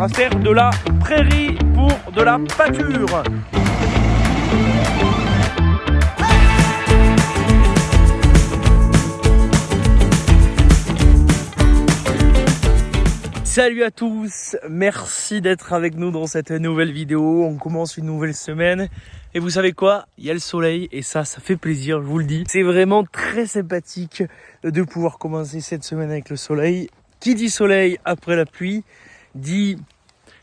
à faire de la prairie pour de la pâture. Salut à tous, merci d'être avec nous dans cette nouvelle vidéo. On commence une nouvelle semaine et vous savez quoi, il y a le soleil et ça fait plaisir, je vous le dis. C'est vraiment très sympathique de pouvoir commencer cette semaine avec le soleil. Qui dit soleil après la pluie dit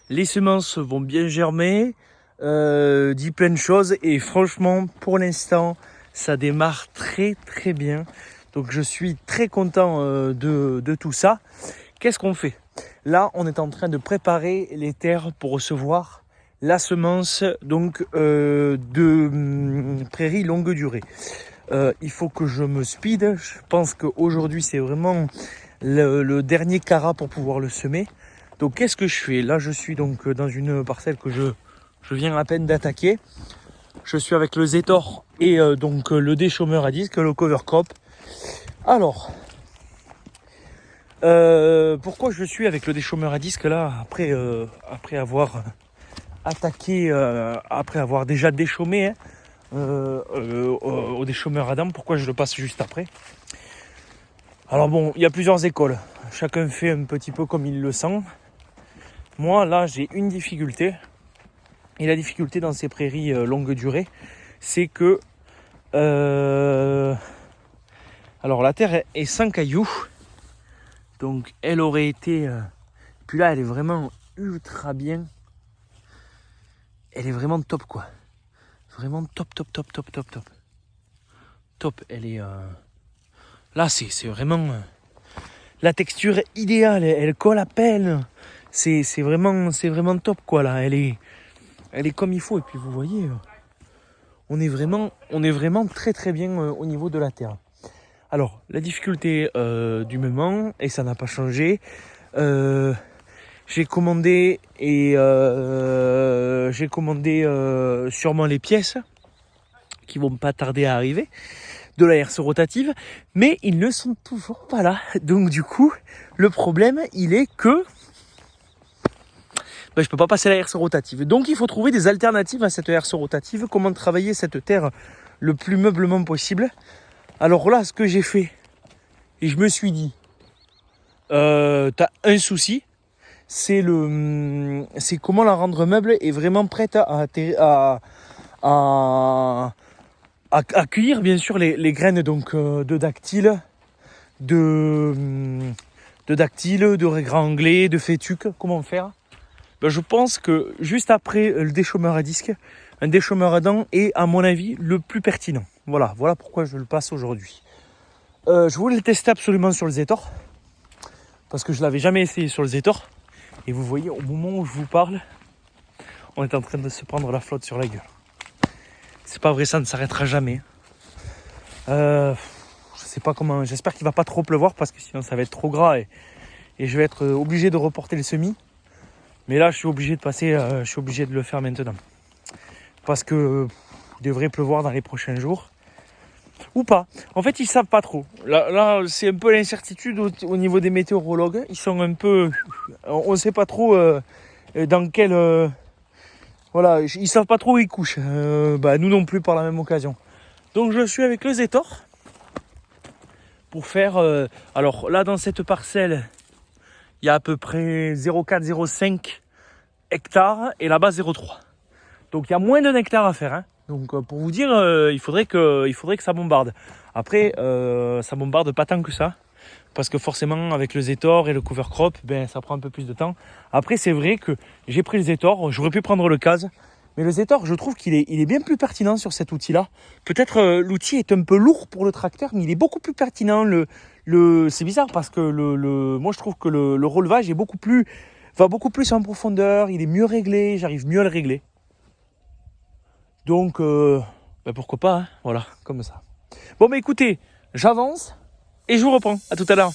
les semences vont bien germer, dit plein de choses et franchement pour l'instant ça démarre très très bien. Donc je suis très content de tout ça. Qu'est-ce qu'on fait ? Là, on est en train de préparer les terres pour recevoir la semence donc de prairies longue durée. Il faut que je me speed. Je pense qu'aujourd'hui, c'est vraiment le dernier carat pour pouvoir le semer. Donc, qu'est-ce que je fais ? Là, je suis donc dans une parcelle que je viens à peine d'attaquer. Je suis avec le Zetor et donc le déchômeur à disque, le cover crop. Alors... pourquoi je suis avec le déchômeur à disque là après avoir attaqué, après avoir déjà déchômé au déchômeur à dents, pourquoi je le passe juste après? Alors bon, il y a plusieurs écoles, chacun fait un petit peu comme il le sent. Moi là j'ai une difficulté, et la difficulté dans ces prairies longue durée, c'est que alors la terre est sans cailloux. Donc elle aurait été... Puis là elle est vraiment ultra bien. Elle est vraiment top quoi. Vraiment top. Top, elle est... Là c'est vraiment... La texture idéale, elle colle à peine. C'est vraiment top quoi là. Elle est comme il faut. Et puis vous voyez, on est vraiment très très bien au niveau de la terre. Alors, la difficulté du moment, et ça n'a pas changé, j'ai commandé sûrement les pièces qui vont pas tarder à arriver, de la herse rotative, mais ils ne sont toujours pas là. Donc du coup, le problème, il est que je peux pas passer la herse rotative. Donc il faut trouver des alternatives à cette herse rotative, comment travailler cette terre le plus meublement possible. Alors là, ce que j'ai fait, et je me suis dit, t'as un souci, c'est comment la rendre meuble et vraiment prête à accueillir bien sûr les graines donc de dactyle, de raisin anglais, de fétuque. Comment faire ? Je pense que juste après le déchômeur à disque, un déchômeur à dents est à mon avis le plus pertinent. Voilà pourquoi je le passe aujourd'hui. Je voulais le tester absolument sur le Zetor, parce que je ne l'avais jamais essayé sur le Zetor. Et vous voyez, au moment où je vous parle, on est en train de se prendre la flotte sur la gueule. C'est pas vrai, ça ne s'arrêtera jamais. Je sais pas comment, j'espère qu'il ne va pas trop pleuvoir, parce que sinon ça va être trop gras et je vais être obligé de reporter le semis. Mais là, je suis obligé de le faire maintenant. Parce que il devrait pleuvoir dans les prochains jours. Ou pas. En fait, ils savent pas trop. Là c'est un peu l'incertitude au niveau des météorologues. Ils sont un peu... On sait pas trop dans quel... Voilà, ils savent pas trop où ils couchent. Nous non plus par la même occasion. Donc je suis avec le Zetor. Pour faire... alors là, dans cette parcelle, il y a à peu près 0,4-0,5 hectares. Et là-bas, 0,3. Donc il y a moins d'un hectare à faire. Donc pour vous dire, il faudrait que ça bombarde. Après, ça bombarde pas tant que ça. Parce que forcément, avec le Zetor et le cover crop, ça prend un peu plus de temps. Après, c'est vrai que j'ai pris le Zetor. J'aurais pu prendre le Case. Mais le Zetor, je trouve qu'il est bien plus pertinent sur cet outil-là. Peut-être l'outil est un peu lourd pour le tracteur, mais il est beaucoup plus pertinent. C'est bizarre parce que moi, je trouve que le relevage va beaucoup plus en profondeur. Il est mieux réglé. J'arrive mieux à le régler. Donc, pourquoi pas, voilà, comme ça. Bon, écoutez, j'avance et je vous reprends. À tout à l'heure.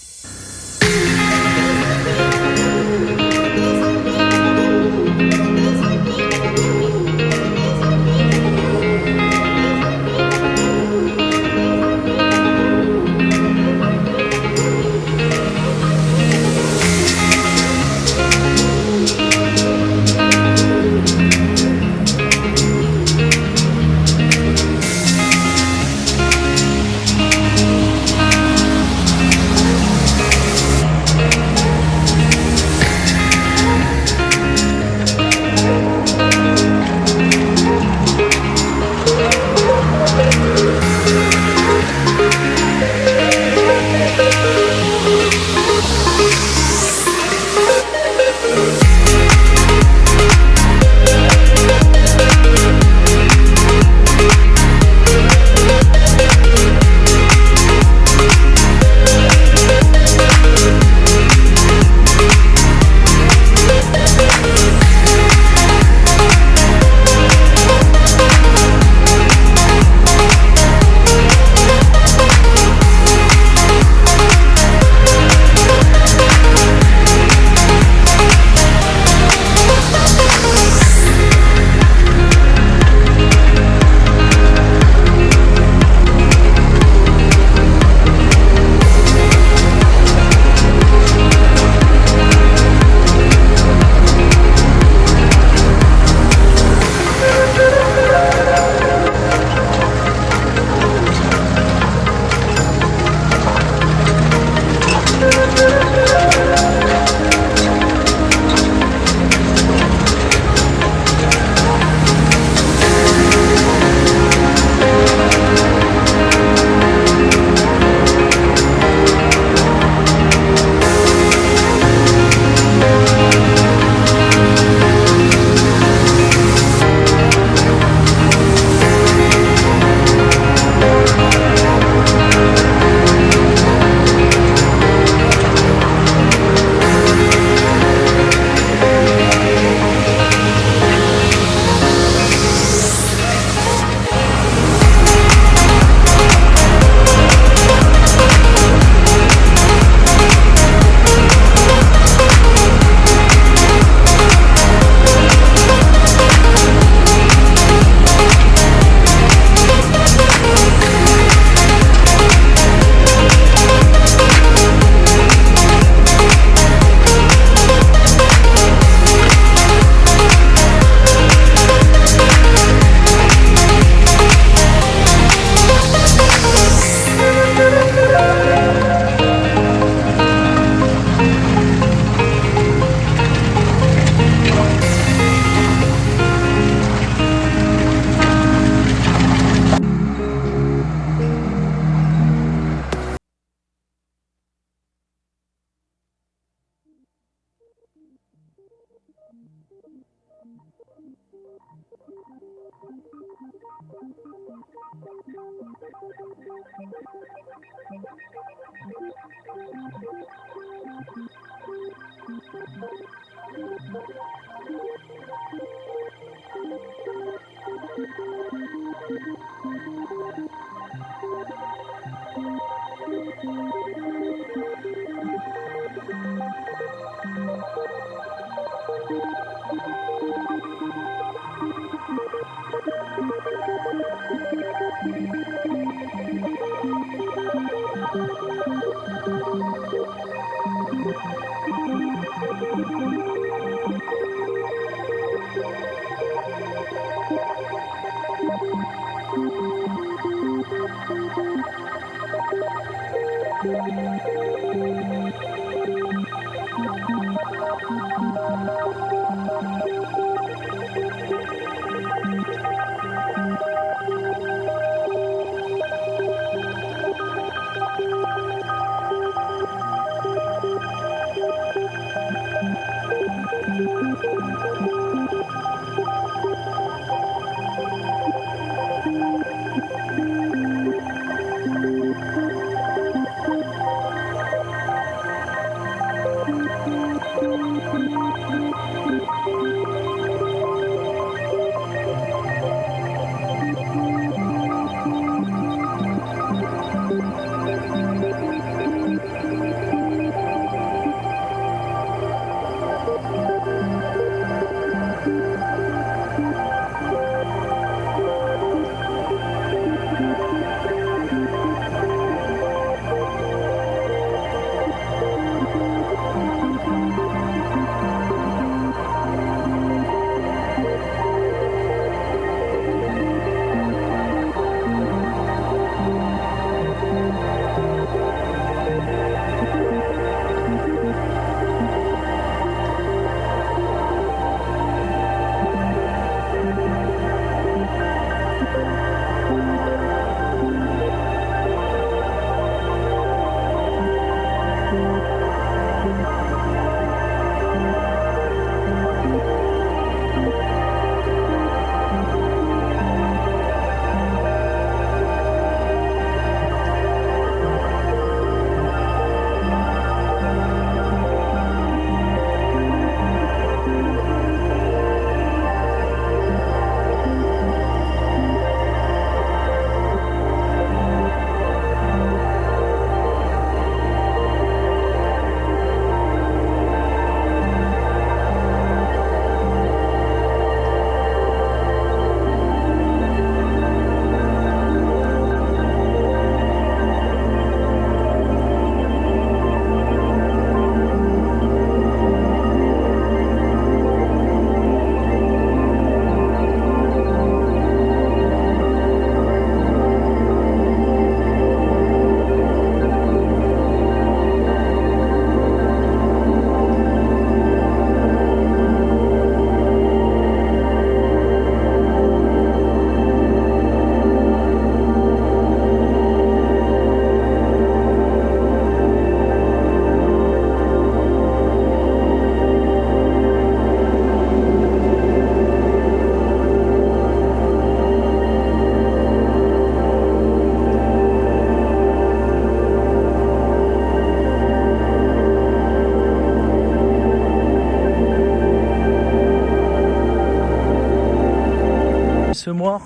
semoir.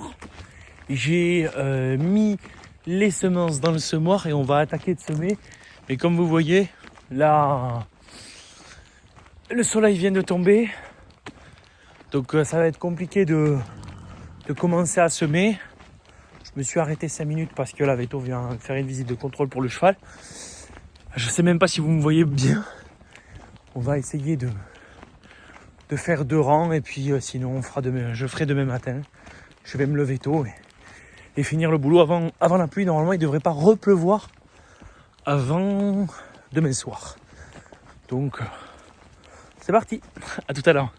J'ai mis les semences dans le semoir et on va attaquer de semer. Mais comme vous voyez, là, le soleil vient de tomber. Donc ça va être compliqué de commencer à semer. Je me suis arrêté 5 minutes parce que la Veto vient faire une visite de contrôle pour le cheval. Je sais même pas si vous me voyez bien. On va essayer de faire 2 rangs et puis sinon on fera demain, je ferai demain matin. Je vais me lever tôt et finir le boulot avant la pluie. Normalement il ne devrait pas repleuvoir avant demain soir. Donc c'est parti, à tout à l'heure.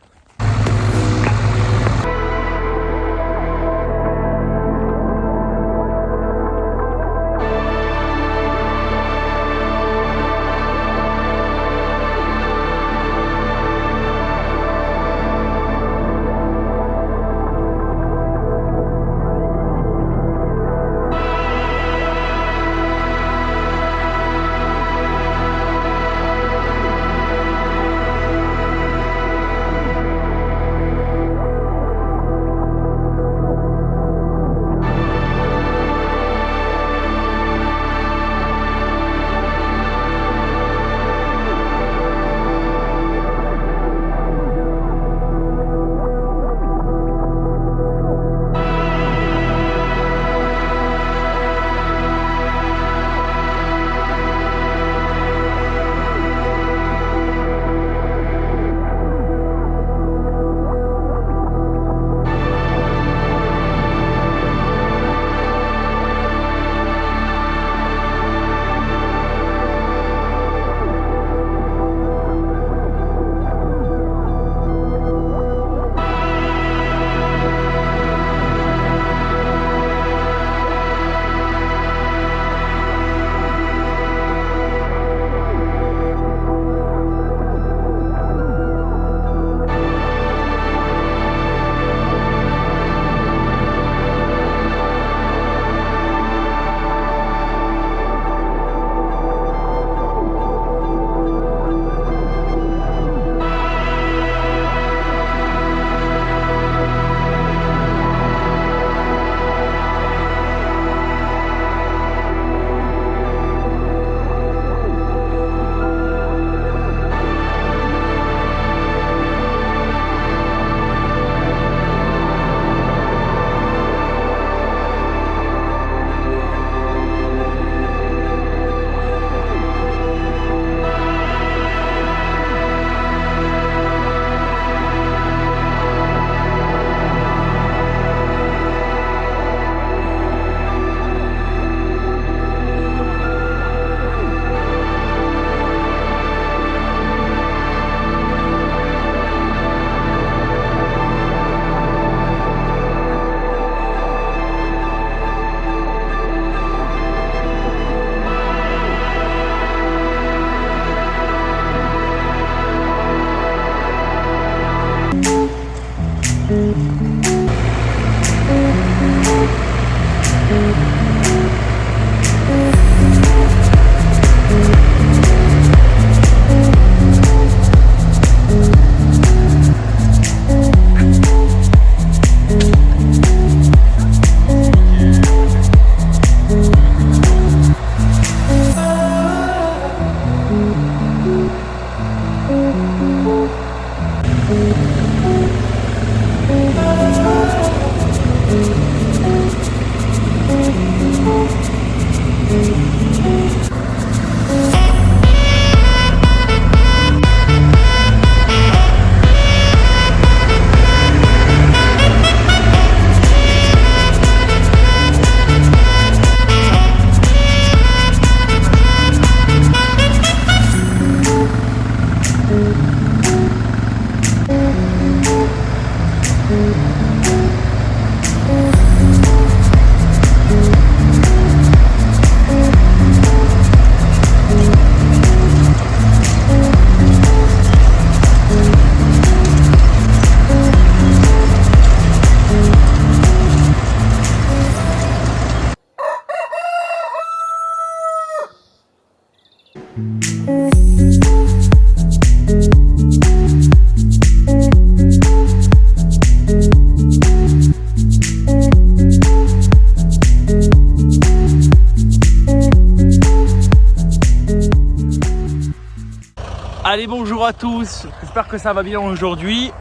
Allez, bonjour à tous, j'espère que ça va bien aujourd'hui.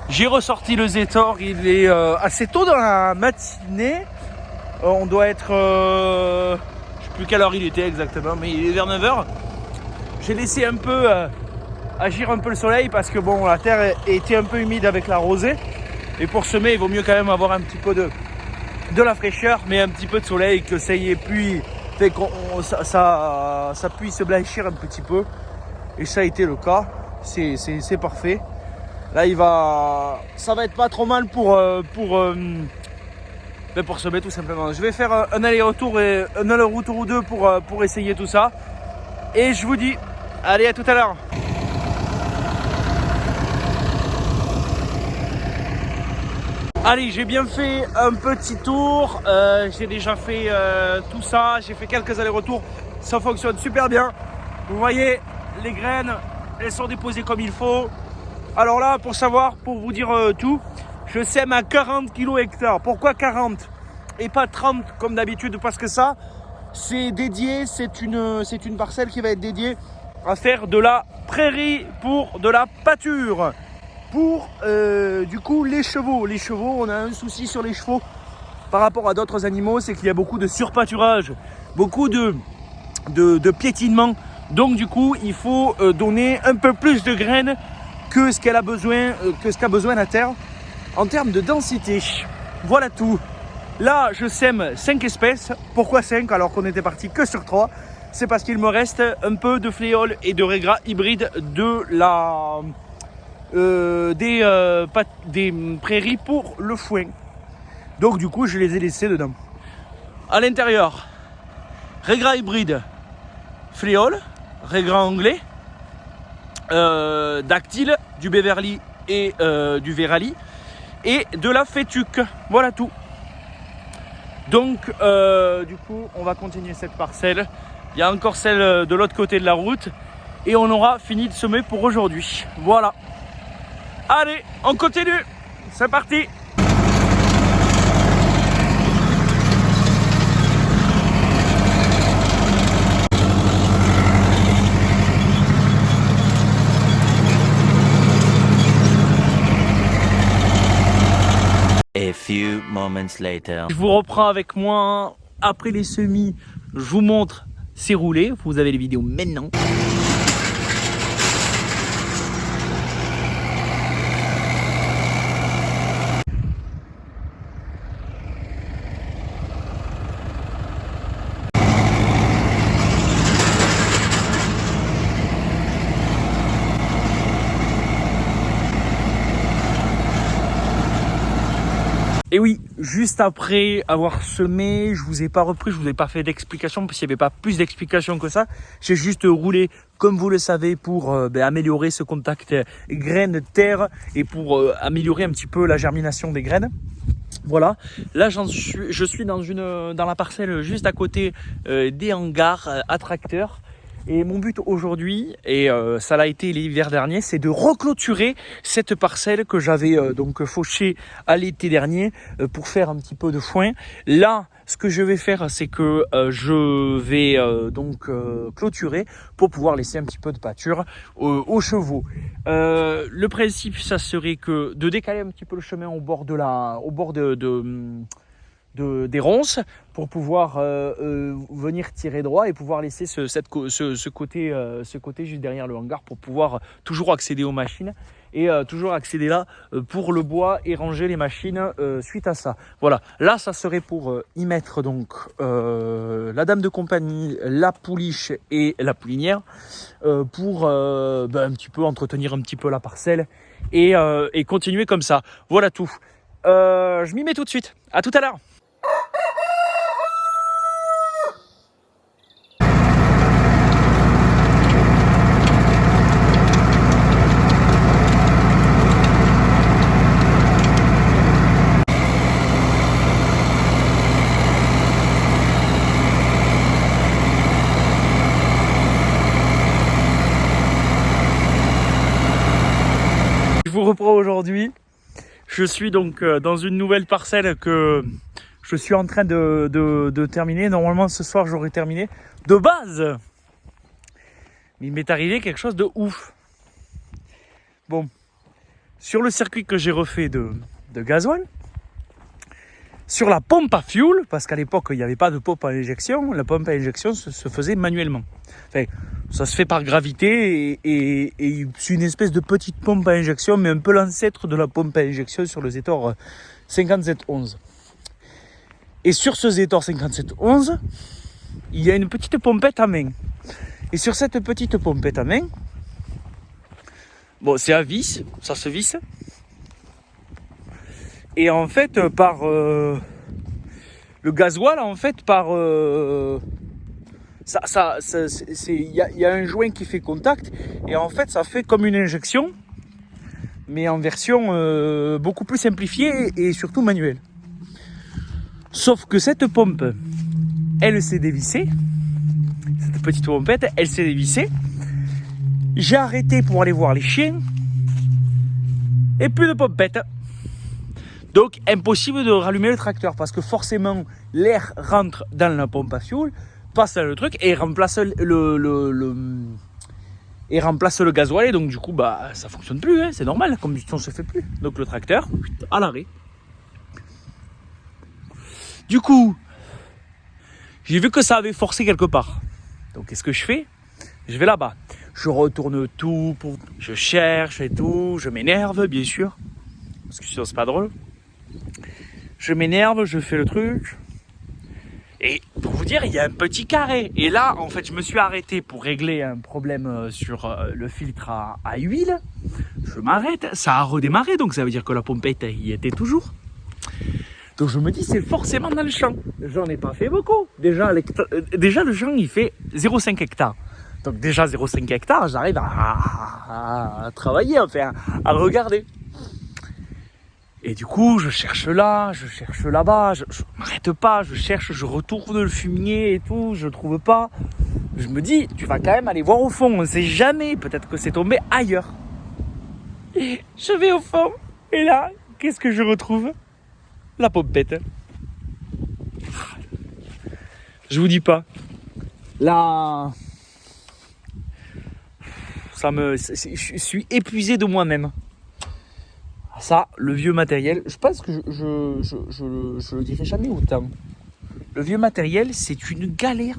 J'ai ressorti le Zetor, il est assez tôt dans la matinée. On doit être, je sais plus quelle heure il était exactement, mais il est vers 9h. J'ai laissé un peu agir un peu le soleil parce que bon, la terre était un peu humide avec la rosée. Et pour semer, il vaut mieux quand même avoir un petit peu de la fraîcheur, mais un petit peu de soleil, que ça y est, puis fait qu'on ça puisse se blanchir un petit peu. Et ça a été le cas, c'est parfait. Là ça va être pas trop mal pour semer tout simplement. Je vais faire un aller-retour et un aller-retour ou deux pour essayer tout ça. Et je vous dis, allez, à tout à l'heure. Allez, j'ai bien fait un petit tour. J'ai déjà fait tout ça. J'ai fait quelques allers-retours. Ça fonctionne super bien. Vous voyez, les graines, elles sont déposées comme il faut. Alors là, pour vous dire tout, je sème à 40 kg hectare. Pourquoi 40 et pas 30 comme d'habitude? Parce que ça, c'est dédié, c'est une parcelle qui va être dédiée à faire de la prairie pour de la pâture. Pour du coup les chevaux. Les chevaux, on a un souci sur les chevaux par rapport à d'autres animaux, c'est qu'il y a beaucoup de surpâturage, beaucoup de piétinement. Donc du coup, il faut donner un peu plus de graines que ce qu'elle a besoin, que ce qu'a besoin la terre en termes de densité. Voilà tout. Là, je sème 5 espèces. Pourquoi 5 alors qu'on était parti que sur 3? C'est parce qu'il me reste un peu de fléole et de raigrats hybrides des prairies pour le foin. Donc du coup, je les ai laissés dedans. À l'intérieur, raigrats hybrides, fléole, raigrats anglais, dactyle, du Beverly et du Verali et de la fétuque. Voilà tout. Donc du coup, on va continuer cette parcelle. Il y a encore celle de l'autre côté de la route et on aura fini de semer pour aujourd'hui. Voilà. Allez, on continue. C'est parti. A few moments later. Je vous reprends avec moi après les semis. Je vous montre c'est roulé. Vous avez les vidéos maintenant. Et oui, juste après avoir semé, je vous ai pas repris, je vous ai pas fait d'explication parce qu'il n'y avait pas plus d'explications que ça. J'ai juste roulé, comme vous le savez, pour améliorer ce contact graines-terre et pour améliorer un petit peu la germination des graines. Voilà, là je suis dans la parcelle juste à côté des hangars à tracteurs. Et mon but aujourd'hui, et ça l'a été l'hiver dernier, c'est de reclôturer cette parcelle que j'avais donc fauchée à l'été dernier pour faire un petit peu de foin. Là, ce que je vais faire, c'est que je vais donc clôturer pour pouvoir laisser un petit peu de pâture aux chevaux. Le principe, ça serait que de décaler un petit peu le chemin au bord des ronces pour pouvoir venir tirer droit et pouvoir laisser ce côté juste derrière le hangar pour pouvoir toujours accéder aux machines et toujours accéder là pour le bois et ranger les machines suite à ça. Voilà, là ça serait pour y mettre donc la dame de compagnie, la pouliche et la poulinière pour un petit peu entretenir un petit peu la parcelle et continuer comme ça. Voilà tout. Je m'y mets tout de suite. À tout à l'heure. vous reprends aujourd'hui. Je suis donc dans une nouvelle parcelle que je suis en train de terminer. Normalement, ce soir, j'aurais terminé. De base, mais il m'est arrivé quelque chose de ouf. Bon, sur le circuit que j'ai refait de gasoil, sur la pompe à fuel, parce qu'à l'époque, il n'y avait pas de pompe à injection, la pompe à injection se faisait manuellement. Enfin, ça se fait par gravité et c'est une espèce de petite pompe à injection, mais un peu l'ancêtre de la pompe à injection sur le Zetor 5711. Et sur ce Zetor 5711, il y a une petite pompette à main. Et sur cette petite pompette à main, bon, c'est à vis, ça se visse. Et en fait, par le gasoil, en fait, par il y a un joint qui fait contact et en fait, ça fait comme une injection, mais en version beaucoup plus simplifiée et surtout manuelle. Sauf que cette pompe, elle s'est dévissée. Cette petite pompette, elle s'est dévissée. J'ai arrêté pour aller voir les chiens et plus de pompette. Donc, impossible de rallumer le tracteur parce que forcément, l'air rentre dans la pompe à fioul, passe dans le truc et remplace le gasoil. Et donc, du coup, bah, ça fonctionne plus, hein, c'est normal, la combustion se fait plus. Donc, le tracteur, à l'arrêt. Du coup, j'ai vu que ça avait forcé quelque part. Donc, qu'est-ce que je fais? Je vais là-bas. Je retourne tout, je cherche et tout, je m'énerve, bien sûr. Parce que sinon, c'est pas drôle. Je m'énerve, je fais le truc. Et pour vous dire, il y a un petit carré. Et là, en fait, je me suis arrêté pour régler un problème sur le filtre à huile. Je m'arrête, ça a redémarré, donc ça veut dire que la pompette y était toujours. Donc je me dis, c'est forcément dans le champ. J'en ai pas fait beaucoup. Déjà, le champ, il fait 0,5 hectares. Donc déjà 0,5 hectares, j'arrive à travailler, enfin, à regarder. Et du coup, je cherche là, je cherche là-bas, je m'arrête pas, je cherche, je retourne le fumier et tout, je trouve pas. Je me dis, tu vas quand même aller voir au fond, on ne sait jamais, peut-être que c'est tombé ailleurs. Et je vais au fond, et là, qu'est-ce que je retrouve? La pompette. Je vous dis pas. Là, je suis épuisé de moi-même. Ça, le vieux matériel, je pense que je le dirai jamais autant. Le vieux matériel, c'est une galère.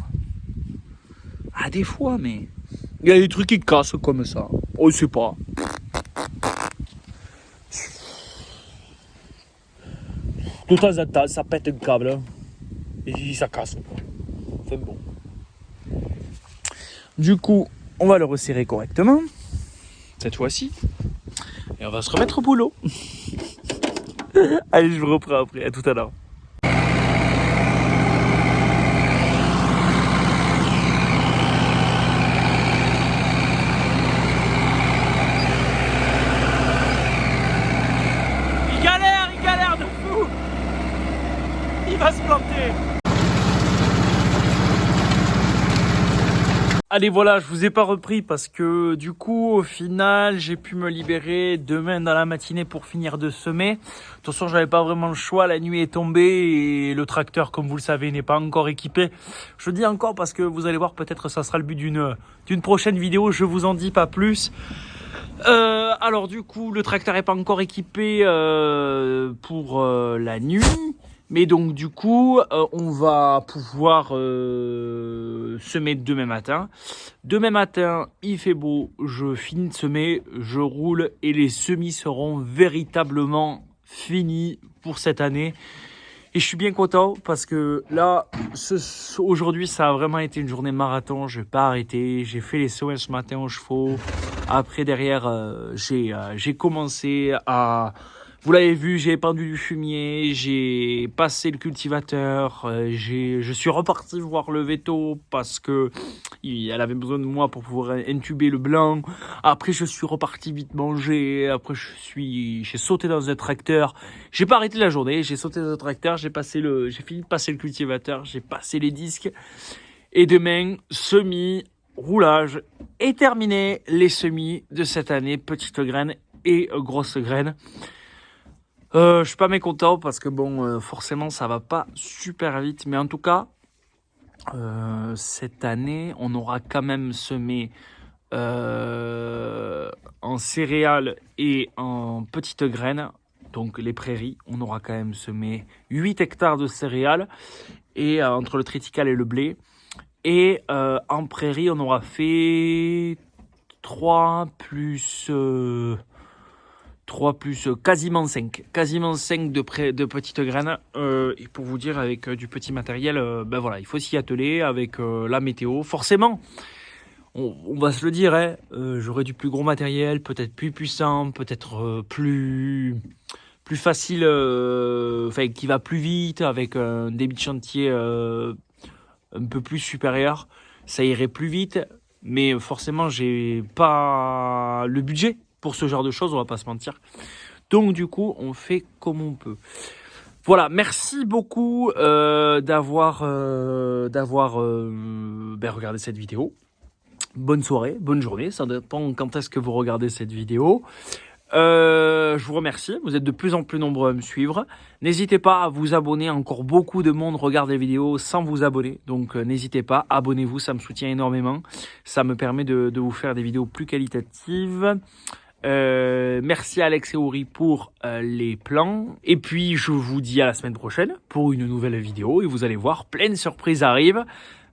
Ah, des fois, mais il y a des trucs qui cassent comme ça. On ne sait pas. De temps en temps, ça pète un câble. Et ça casse. Enfin bon. Du coup, on va le resserrer correctement. Cette fois-ci. Et on va se remettre au boulot. Allez, je vous reprends après. À tout à l'heure. Il galère de fou. Il va se planter. Allez, voilà, je vous ai pas repris parce que du coup, au final, j'ai pu me libérer demain dans la matinée pour finir de semer. De toute façon, j'avais pas vraiment le choix, la nuit est tombée et le tracteur, comme vous le savez, n'est pas encore équipé. Je dis encore parce que vous allez voir, peut-être ça sera le but d'une prochaine vidéo, je vous en dis pas plus. Alors du coup, le tracteur est pas encore équipé pour la nuit. Mais donc du coup, on va pouvoir semer demain matin. Demain matin, il fait beau, je finis de semer, je roule et les semis seront véritablement finis pour cette année. Et je suis bien content parce que là, aujourd'hui, ça a vraiment été une journée marathon. Je n'ai pas arrêté. J'ai fait les semaines ce matin aux chevaux. Après, derrière, j'ai commencé à... Vous l'avez vu, j'ai épandu du fumier, j'ai passé le cultivateur, je suis reparti voir le véto parce que elle avait besoin de moi pour pouvoir intuber le blanc. Après, je suis reparti vite manger. Après, j'ai sauté dans un tracteur. J'ai pas arrêté la journée. J'ai sauté dans un tracteur. J'ai fini de passer le cultivateur. J'ai passé les disques. Et demain, semis, roulage est terminé. Les semis de cette année, petite graine et grosses graines. Je suis pas mécontent parce que bon, forcément ça va pas super vite, mais en tout cas cette année on aura quand même semé en céréales et en petites graines, donc les prairies, on aura quand même semé 8 hectares de céréales et entre le triticale et le blé, et en prairie on aura fait 3 plus quasiment 5 de petites graines, et pour vous dire, avec du petit matériel, ben voilà, il faut s'y atteler avec la météo, forcément. On va se le dire, hein, j'aurais du plus gros matériel, peut-être plus puissant, peut-être plus facile, enfin qui va plus vite, avec un débit de chantier un peu plus supérieur, ça irait plus vite, mais forcément j'ai pas le budget pour ce genre de choses, on va pas se mentir. Donc du coup, on fait comme on peut. Voilà, merci beaucoup d'avoir regardé cette vidéo. Bonne soirée, bonne journée, ça dépend quand est-ce que vous regardez cette vidéo. Je vous remercie, vous êtes de plus en plus nombreux à me suivre. N'hésitez pas à vous abonner, encore beaucoup de monde regarde les vidéos sans vous abonner. Donc n'hésitez pas, abonnez-vous, ça me soutient énormément. Ça me permet de vous faire des vidéos plus qualitatives. Merci à Alex et Ori pour les plans. Et puis je vous dis à la semaine prochaine pour une nouvelle vidéo. Et vous allez voir, plein de surprises arrivent.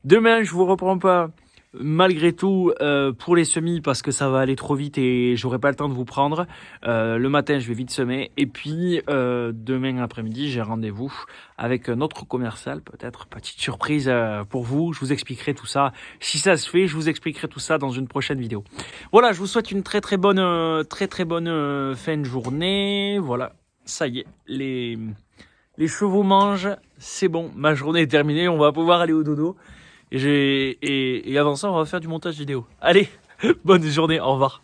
Demain, je vous reprends pas malgré tout pour les semis parce que ça va aller trop vite et j'aurai pas le temps de vous prendre. Le matin je vais vite semer, et puis demain après-midi j'ai rendez-vous avec notre commercial, peut-être petite surprise pour vous. Je vous expliquerai tout ça si ça se fait, je vous expliquerai tout ça dans une prochaine vidéo. Voilà, je vous souhaite une très bonne fin de journée. Voilà, ça y est, les chevaux mangent, c'est bon, ma journée est terminée, on va pouvoir aller au dodo. Et avant ça, on va faire du montage vidéo. Allez, bonne journée, au revoir.